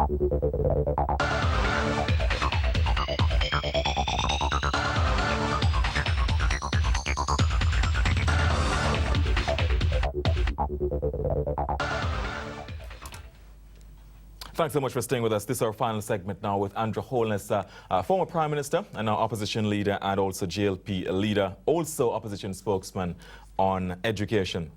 Thanks so much for staying with us. This is our final segment now with AndrewHolness, former Prime Minister and now opposition leader and also JLP leader, also opposition spokesman on education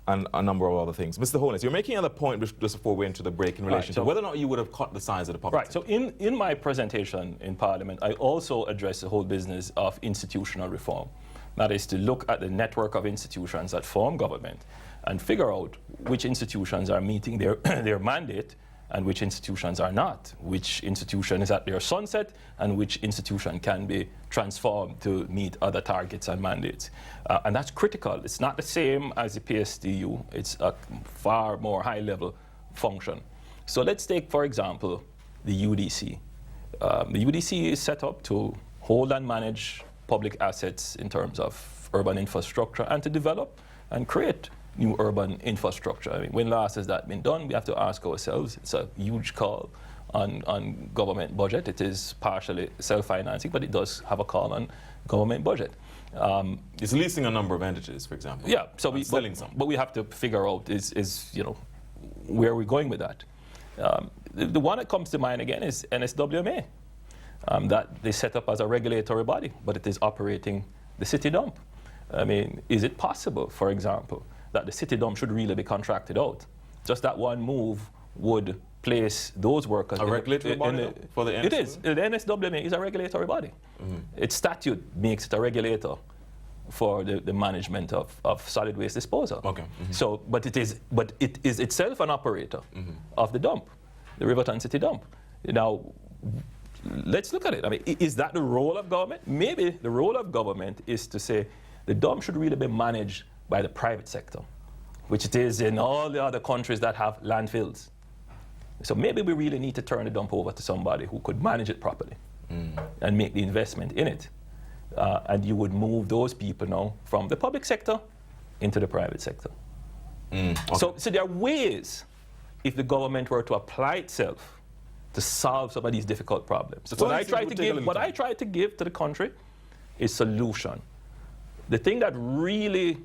and a number of other things. Mr. Holness, you're making another point just before we enter the break in relation to whether or not you would have cut the size of the public. Right, so in my presentation in Parliament, I also addressed the whole business of institutional reform. That is to look at the network of institutions that form government and figure out which institutions are meeting their mandate and which institutions are not, which institution is at their sunset, and which institution can be transformed to meet other targets and mandates. And that's critical. It's not the same as the PSTU. It's a far more high-level function. So let's take, for example, the UDC. The UDC is set up to hold and manage public assets in terms of urban infrastructure and to develop and create new urban infrastructure. I mean, when last has that been done? We have to ask ourselves. It's a huge call on government budget. It is partially self-financing, but it does have a call on government budget. It's leasing a number of entities, for example. Yeah, so selling some. But we have to figure out is where are we going with that? The one that comes to mind again is NSWMA. That they set up as a regulatory body, but it is operating the city dump. I mean, is it possible, for example, that the city dump should really be contracted out? Just that one move would place those workers a regulatory body for the NSWMA? It is. The NSWMA is a regulatory body. Mm-hmm. Its statute makes it a regulator for the management of solid waste disposal. Okay. Mm-hmm. So, but it is itself an operator of the dump, the Riverton City dump. Now, let's look at it. I mean, is that the role of government? Maybe the role of government is to say the dump should really be managed by the private sector, which it is in all the other countries that have landfills. So maybe we really need to turn the dump over to somebody who could manage it properly and make the investment in it. And you would move those people now from the public sector into the private sector. Okay. So there are ways, if the government were to apply itself, to solve some of these difficult problems. So what I try to give to the country is solution. The thing that really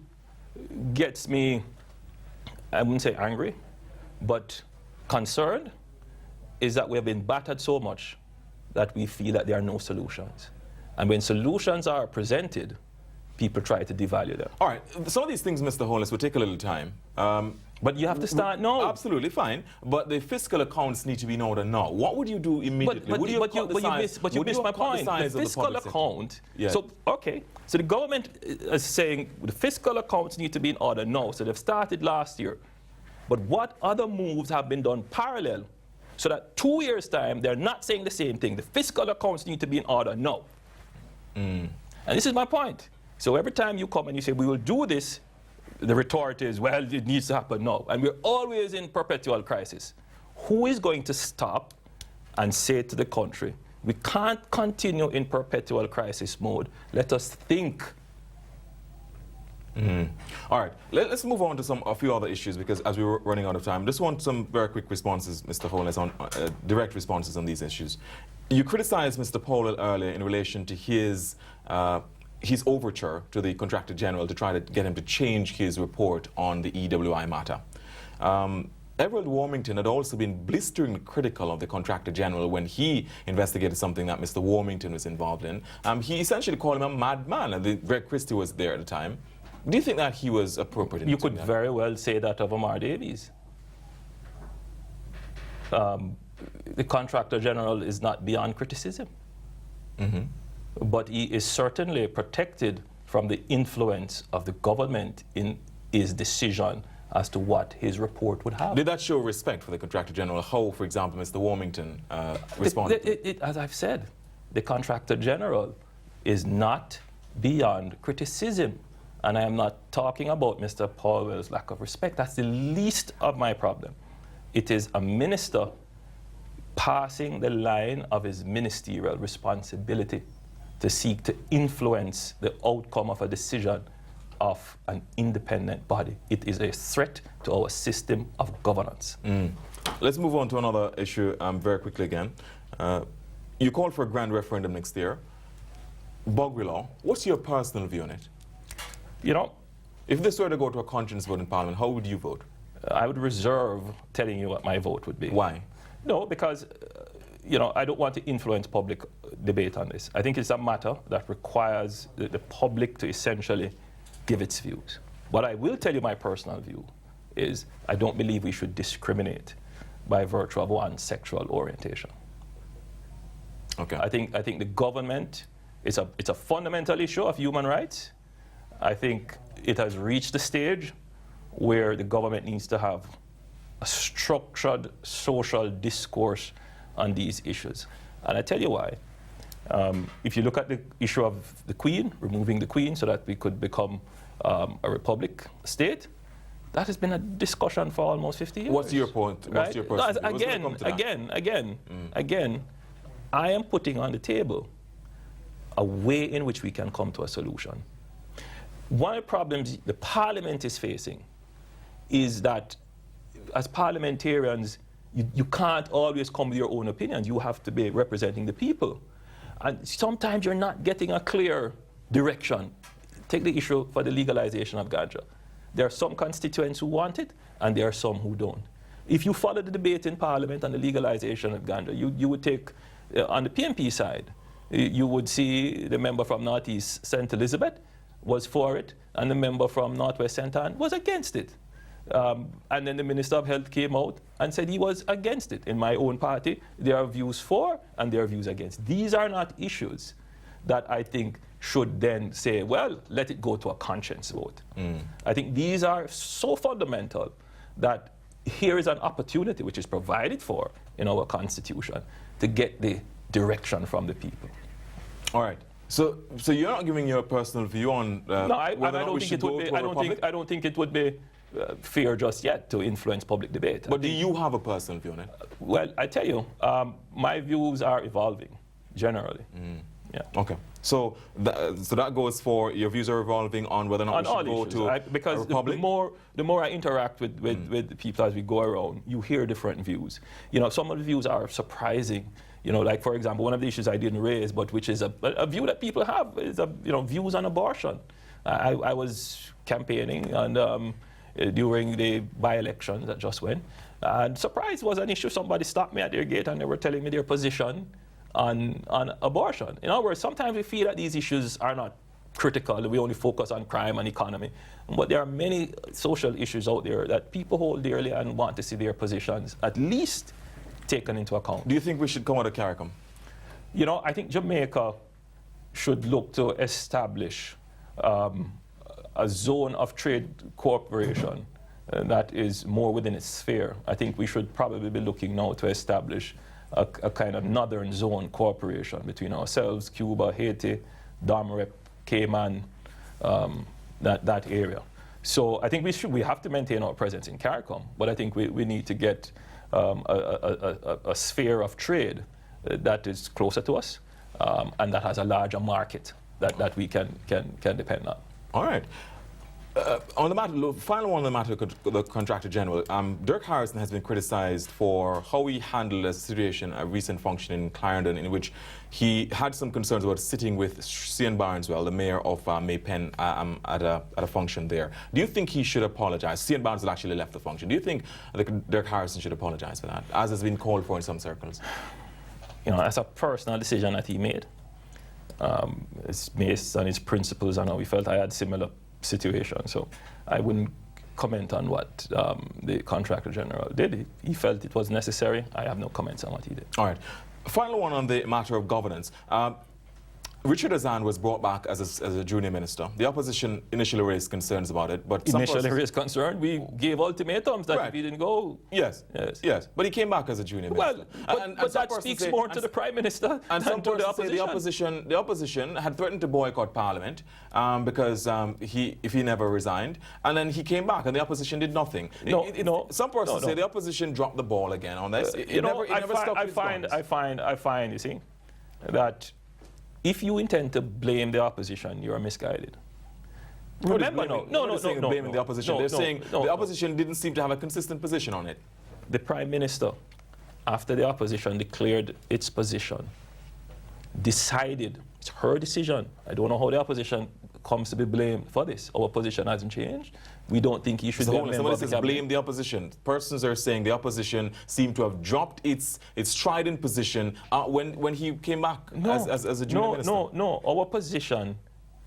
gets me, I wouldn't say angry, but concerned, is that we have been battered so much that we feel that there are no solutions. And when solutions are presented, people try to devalue them. All right, some of these things, Mr. Holness, will take a little time. But you have to start now. Absolutely, fine. But the fiscal accounts need to be in order now. What would you do immediately? But you missed my point. The fiscal account. Yeah. So, okay. So the government is saying the fiscal accounts need to be in order now. So they've started last year. But what other moves have been done parallel so that 2 years' time, they're not saying the same thing? The fiscal accounts need to be in order now. And this is my point. So every time you come and you say, we will do this, the retort is, well, it needs to happen now. And we're always in perpetual crisis. Who is going to stop and say to the country, we can't continue in perpetual crisis mode. Let us think. All right, let's move on to a few other issues, because as we're running out of time, just want some very quick responses, Mr. Holness, on direct responses on these issues. You criticized Mr. Powell earlier in relation to his overture to the Contractor General to try to get him to change his report on the EWI matter. Everett Warmington had also been blisteringly critical of the Contractor General when he investigated something that Mr. Warmington was involved in. He essentially called him a madman, and Greg Christie was there at the time. Do you think that he was appropriate? You could very well say that of Amar Davies. The Contractor General is not beyond criticism. But he is certainly protected from the influence of the government in his decision as to what his report would have. Did that show respect for the Contractor General? How, for example, Mr. Warmington responded? As I've said, the Contractor General is not beyond criticism. And I am not talking about Mr. Powell's lack of respect. That's the least of my problem. It is a minister passing the line of his ministerial responsibility to seek to influence the outcome of a decision of an independent body. It is a threat to our system of governance. Let's move on to another issue very quickly again. You called for a grand referendum next year. Buggery law, what's your personal view on it? You know, if this were to go to a conscience vote in Parliament, how would you vote? I would reserve telling you what my vote would be. Why? No, because you know, I don't want to influence public debate on this. I think it's a matter that requires the public to essentially give its views. What I will tell you my personal view is I don't believe we should discriminate by virtue of one's sexual orientation. Okay. I think the government, it's a fundamental issue of human rights. I think it has reached the stage where the government needs to have a structured social discourse on these issues. And I tell you why. If you look at the issue of the Queen, removing the Queen so that we could become a republic state, that has been a discussion for almost 50 years. What's your point? Right? What's your personal Again, I am putting on the table a way in which we can come to a solution. One of the problems the Parliament is facing is that as parliamentarians, you can't always come with your own opinions. You have to be representing the people. And sometimes you're not getting a clear direction. Take the issue for the legalization of ganja. There are some constituents who want it, and there are some who don't. If you follow the debate in Parliament on the legalization of ganja, you would take, on the PNP side, you would see the member from Northeast St. Elizabeth was for it, and the member from Northwest St. Anne was against it. And then the Minister of Health came out and said he was against it. In my own party, there are views for and there are views against. These are not issues that I think should then say, well, let it go to a conscience vote. I think these are so fundamental that here is an opportunity which is provided for in our Constitution to get the direction from the people. All right. So you're not giving your personal view on no, I whether or not don't we think should it would go be. to a republic? I don't think it would be fair just yet to influence public debate. But do you have a personal view on it? Well, I tell you, my views are evolving generally. Yeah. Okay. So that goes for your views are evolving on whether or not we should go to a republic? The more I interact with the people as we go around, you hear different views. You know, some of the views are surprising. You know, like for example, one of the issues I didn't raise, but which is a view that people have is views on abortion. I was campaigning and during the by-elections that just went, and surprise was an issue. Somebody stopped me at their gate and they were telling me their position on abortion. In other words, sometimes we feel that these issues are not critical. We only focus on crime and economy, but there are many social issues out there that people hold dearly and want to see their positions at least taken into account. Do you think we should come out of CARICOM? You know, I think Jamaica should look to establish a zone of trade cooperation that is more within its sphere. I think we should probably be looking now to establish a kind of northern zone cooperation between ourselves, Cuba, Haiti, Dom Cayman, that area. So I think we have to maintain our presence in CARICOM, but I think we need to get a sphere of trade that is closer to us and that has a larger market that we can depend on. All right. On the matter, final one on the matter of the Contractor General, Dirk Harrison has been criticized for how he handled a situation, a recent function in Clarendon, in which he had some concerns about sitting with Cian Barneswell, the mayor of Maypen, at a function there. Do you think he should apologize? Cian Barneswell actually left the function. Do you think Dirk Harrison should apologize for that, as has been called for in some circles? You know, that's a personal decision that he made. It's based on his principles and how he felt. I had similar situation, so I wouldn't comment on what the Contractor General did. He felt it was necessary. I have no comments on what he did. All right. Final one on the matter of governance. Richard Azan was brought back as a junior minister. The opposition initially raised concerns about it, but initially raised concern. We gave ultimatums that if he didn't go. Yes. But he came back as a junior minister. Well, but that speaks more to the Prime Minister than to the opposition. The opposition had threatened to boycott Parliament because if he never resigned, and then he came back, and the opposition did nothing. Some persons say the opposition dropped the ball again on this. I find, you see, that if you intend to blame the opposition, you are misguided. Remember, They're saying blaming the opposition. They're saying the no. opposition didn't seem to have a consistent position on it. The Prime Minister, after the opposition declared its position, decided, it's her decision. I don't know how the opposition comes to be blamed for this. Our position hasn't changed. We don't think he should be a member somebody of the says cabinet. blame the opposition. Persons are saying the opposition seemed to have dropped its strident position when he came back as a junior minister. No. Our position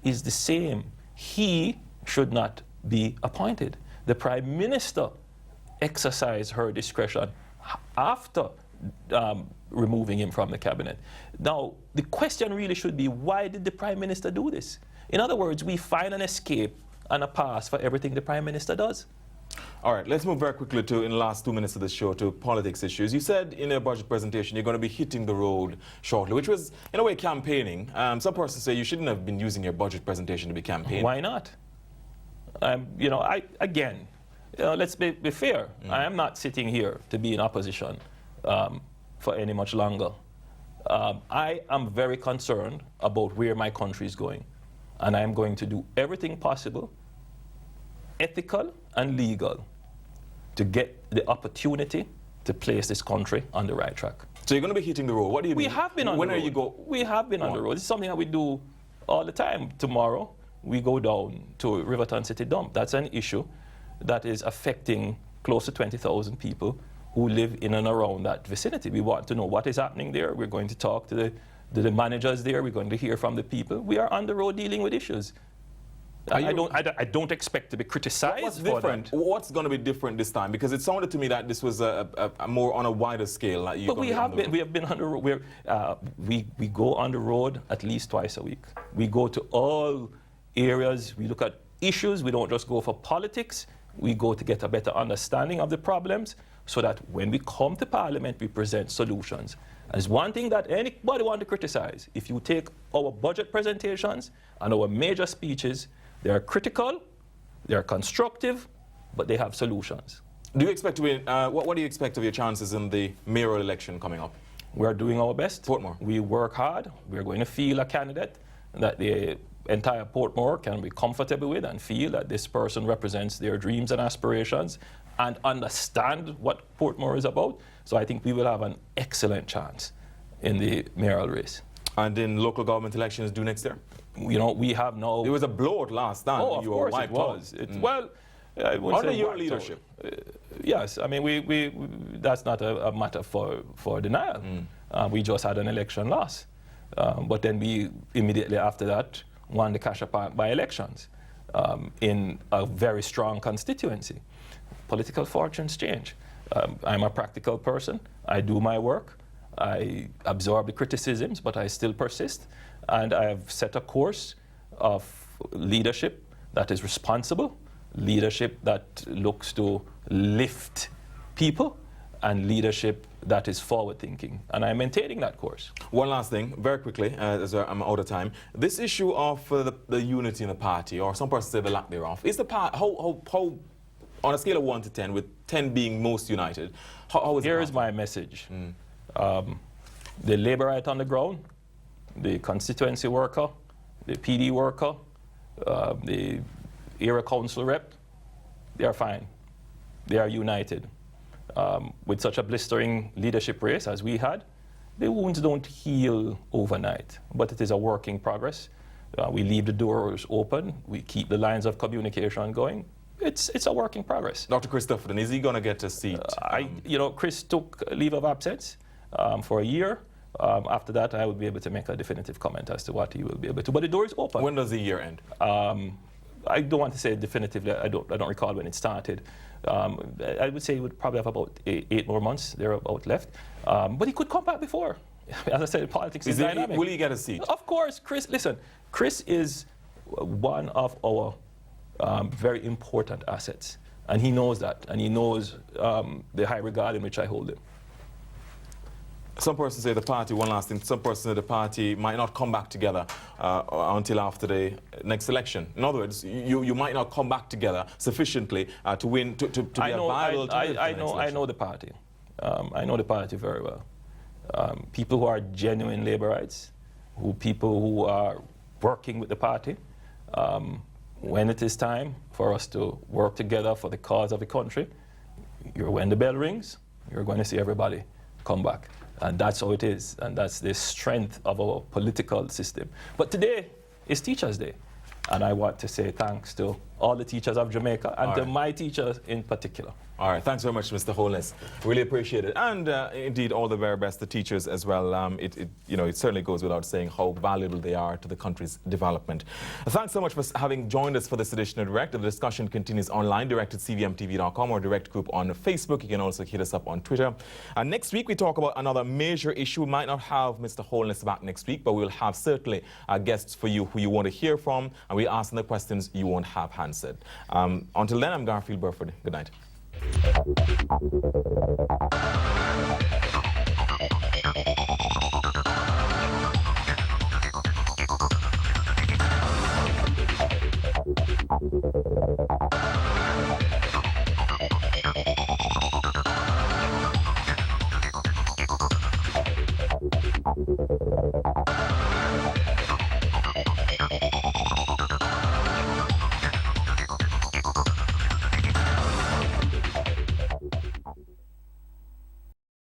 is the same. He should not be appointed. The Prime Minister exercised her discretion after removing him from the cabinet. Now, the question really should be, why did the Prime Minister do this? In other words, we find an escape and a pass for everything the Prime Minister does. All right, let's move very quickly in the last 2 minutes of the show, to politics issues. You said in your budget presentation you're going to be hitting the road shortly, which was, in a way, campaigning. Some persons say you shouldn't have been using your budget presentation to be campaigning. Why not? Let's be fair. I am not sitting here to be in opposition for any much longer. I am very concerned about where my country is going. And I am going to do everything possible, ethical and legal, to get the opportunity to place this country on the right track. So you're going to be hitting the road. What do you mean? We have been on the road. When are you go? We have been on the road. It's something that we do all the time. Tomorrow, we go down to Riverton City Dump. That's an issue that is affecting close to 20,000 people who live in and around that vicinity. We want to know what is happening there. We're going to talk to the managers there. We're going to hear from the people. We are on the road dealing with issues. I don't expect to be criticized. What's different? What's going to be different this time? Because it sounded to me that this was a more on a wider scale. But we have been on the road. We go on the road at least twice a week. We go to all areas. We look at issues. We don't just go for politics. We go to get a better understanding of the problems, so that when we come to Parliament, we present solutions. There's one thing that anybody wants to criticize. If you take our budget presentations and our major speeches, they are critical, they are constructive, but they have solutions. Do you expect to win? What do you expect of your chances in the mayoral election coming up? We're doing our best. Portmore. We work hard. We're going to field a candidate that the entire Portmore can be comfortable with and feel that this person represents their dreams and aspirations and understand what Portmore is about. So I think we will have an excellent chance in the mayoral race. And in local government elections due next year? You know, we have no... It was a blowout last time. Oh, of course it was. Well, I wouldn't under say your wiped leadership? Yes. I mean, that's not a matter for denial. We just had an election loss. But then we immediately after that won the Cassia Park by-elections in a very strong constituency. Political fortunes change. I'm a practical person. I do my work. I absorb the criticisms, but I still persist. And I have set a course of leadership that is responsible, leadership that looks to lift people, and leadership that is forward-thinking. And I'm maintaining that course. One last thing, very quickly, as I'm out of time. This issue of the unity in the party, or some persons say the lack thereof, is the party, how on a scale of 1 to 10, with 10 being most united, how is it? Here is my message. The labourite on the ground, the constituency worker, the PD worker, the area council rep, they are fine. They are united. With such a blistering leadership race as we had, the wounds don't heal overnight, but it is a work in progress. We leave the doors open. We keep the lines of communication going. It's a work in progress. Dr. Christopher, is he going to get a seat? Chris took leave of absence for a year. After that, I will be able to make a definitive comment as to what he will be able to. But the door is open. When does the year end? I don't want to say definitively. I don't recall when it started. I would say he would probably have about 8 more months thereabout left. But he could come back before. As I said, politics is dynamic. Will he get a seat? Of course, Chris. Listen, Chris is one of our very important assets, and he knows that, and he knows the high regard in which I hold him. Some persons say the party, one last thing, some persons say the party might not come back together until after the next election. In other words, you might not come back together sufficiently to win, to be a viable... I know the party. I know the party very well. People who are genuine labourites, people who are working with the party, when it is time for us to work together for the cause of the country, when the bell rings, you're going to see everybody come back. And that's how it is. And that's the strength of our political system. But today is Teachers' Day. And I want to say thanks to all the teachers of Jamaica and to my teachers in particular. All right, thanks very much, Mr. Holness. Really appreciate it. And indeed, all the very best to teachers as well. It certainly goes without saying how valuable they are to the country's development. Thanks so much for having joined us for this edition of Direct. The discussion continues online, direct at cvmtv.com or Direct Group on Facebook. You can also hit us up on Twitter. Next week, we talk about another major issue. We might not have Mr. Holness back next week, but we'll have certainly guests for you who you want to hear from, and we ask them the questions you won't have answered. Until then, I'm Garfield Burford. Good night.